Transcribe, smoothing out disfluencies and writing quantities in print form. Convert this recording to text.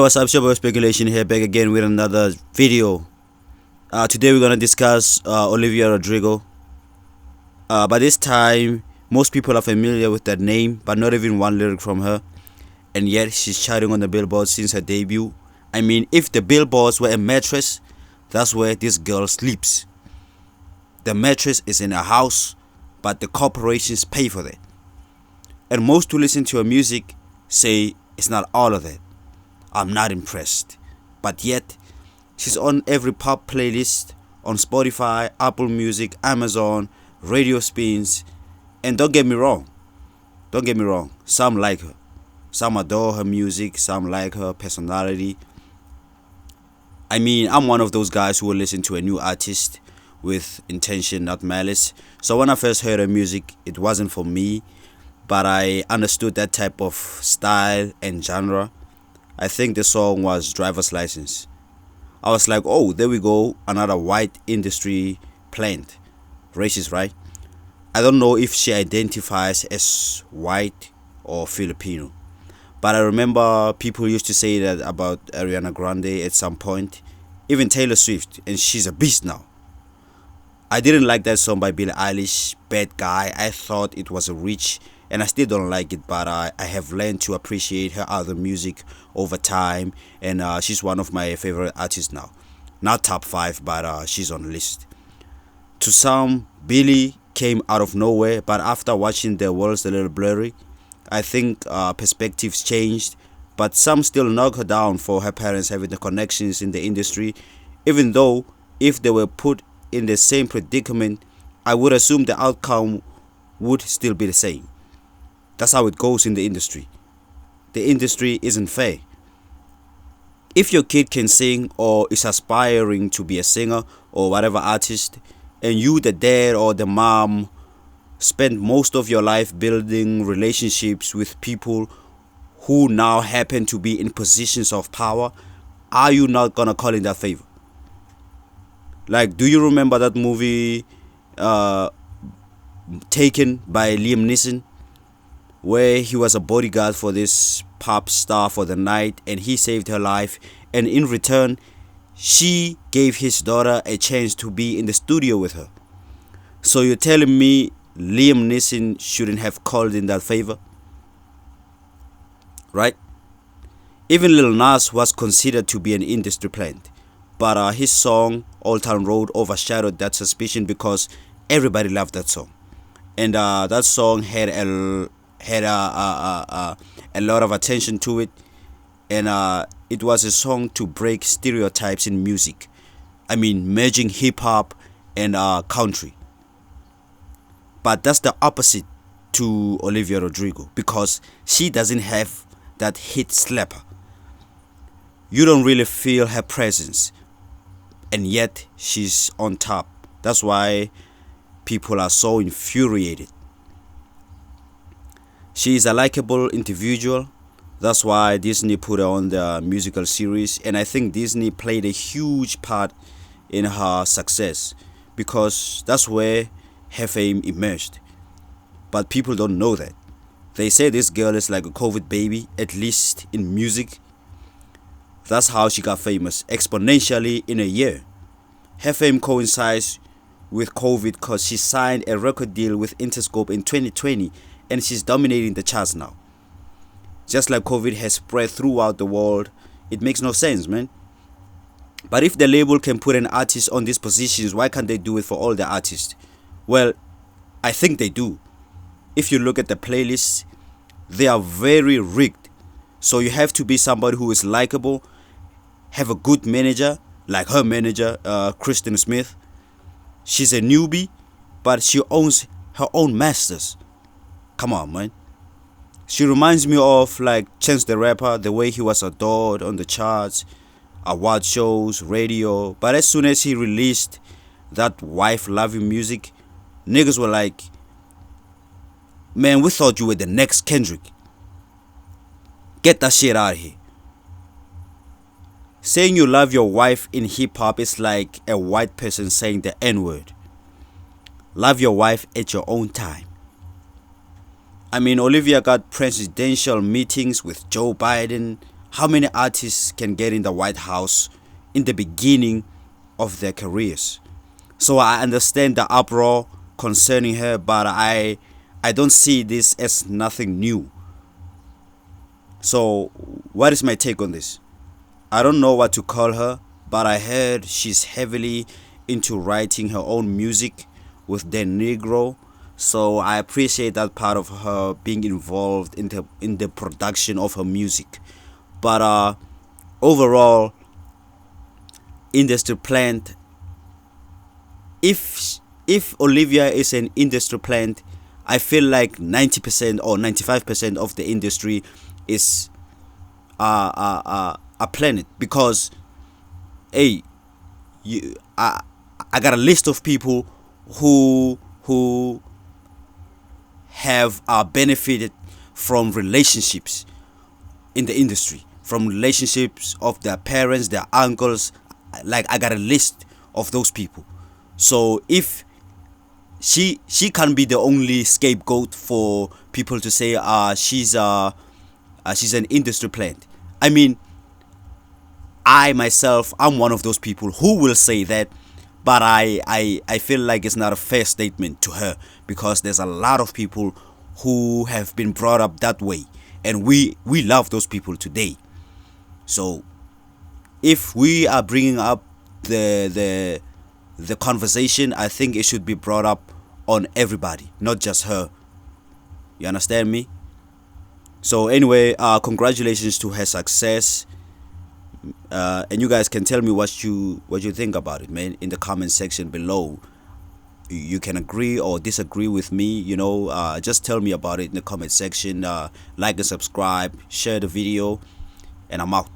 What's up, Showboy Speculation here, back again with another video. Today we're gonna discuss Olivia Rodrigo. By this time, most people are familiar with that name, but not even one lyric from her. And yet she's charting on the Billboard since her debut. I mean, if the billboards were a mattress, that's where this girl sleeps. The mattress is in her house, but the corporations pay for that. And most who listen to her music say it's not all of that. I'm not impressed. But yet, she's on every pop playlist on Spotify, Apple Music, Amazon, radio spins. And don't get me wrong. Some like her. Some adore her music. Some like her personality. I mean, I'm one of those guys who will listen to a new artist with intention, not malice. So when I first heard her music, it wasn't for me. But I understood that type of style and genre. I think the song was Driver's License. I was like, oh, there we go, another white industry plant. Racist, right? I don't know if she identifies as white or Filipino. But I remember people used to say that about Ariana Grande at some point. Even Taylor Swift, and she's a beast now. I didn't like that song by Billie Eilish, Bad Guy. I thought it was a reach, and I still don't like it, but I have learned to appreciate her other music over time, and she's one of my favorite artists now. Not top 5, but she's on the list. To some, Billie came out of nowhere, but after watching The World's a little blurry, I think perspectives changed, but some still knock her down for her parents having the connections in the industry, even though if they were put in the same predicament, I would assume the outcome would still be the same. That's how it goes in the industry. The industry isn't fair. If your kid can sing or is aspiring to be a singer or whatever artist, and you, the dad or the mom, spend most of your life building relationships with people who now happen to be in positions of power, are you not gonna call in that favor? Like, do you remember that movie Taken by Liam Neeson, where he was a bodyguard for this pop star for the night, and he saved her life, and in return she gave his daughter a chance to be in the studio with her? So you're telling me Liam Neeson shouldn't have called in that favor, right? Even Lil Nas was considered to be an industry plant, but his song Old Town Road overshadowed that suspicion because everybody loved that song, and that song had a lot of attention to it, and it was a song to break stereotypes in music. I mean, merging hip hop and country. But that's the opposite to Olivia Rodrigo, because she doesn't have that hit slapper. You don't really feel her presence, and yet she's on top. That's why people are so infuriated. She is a likable individual. That's why Disney put her on the musical series, and I think Disney played a huge part in her success, because that's where her fame emerged. But people don't know that. They say this girl is like a COVID baby, at least in music. That's how she got famous, exponentially in a year. Her fame coincides with COVID because she signed a record deal with Interscope in 2020, and she's dominating the charts now. Just like COVID has spread throughout the world, it makes no sense, man. But if the label can put an artist on these positions, why can't they do it for all the artists? Well, I think they do. If you look at the playlists, they are very rigged. So you have to be somebody who is likable, have a good manager, like her manager, Kristen Smith. She's a newbie, but she owns her own masters. Come on, man. She reminds me of like Chance the Rapper, the way he was adored on the charts, award shows, radio. But as soon as he released that wife-loving music, niggas were like, man, we thought you were the next Kendrick. Get that shit out of here. Saying you love your wife in hip-hop is like a white person saying the N-word. Love your wife at your own time. I mean, Olivia got presidential meetings with Joe Biden, how many artists can get in the White House in the beginning of their careers. So I understand the uproar concerning her, but I don't see this as nothing new. So what is my take on this? I don't know what to call her, but I heard she's heavily into writing her own music with the Negro. So I appreciate that part of her being involved in the production of her music. But overall, industry plant. If Olivia is an industry plant, I feel like 90% or 95% of the industry is a planet, because hey, you I got a list of people who have benefited from relationships in the industry, from relationships of their parents, their uncles. Like, I got a list of those people. So if she can't be the only scapegoat for people to say she's an industry plant. I mean, I myself, I'm one of those people who will say that, but I feel like it's not a fair statement to her, because there's a lot of people who have been brought up that way, and we love those people today. So if we are bringing up the conversation, I think it should be brought up on everybody, not just her. You understand me? So anyway, congratulations to her success. And you guys can tell me what you think about it, man, in the comment section below. You can agree or disagree with me. Just tell me about it in the comment section. Like and subscribe, share the video, and I'm out.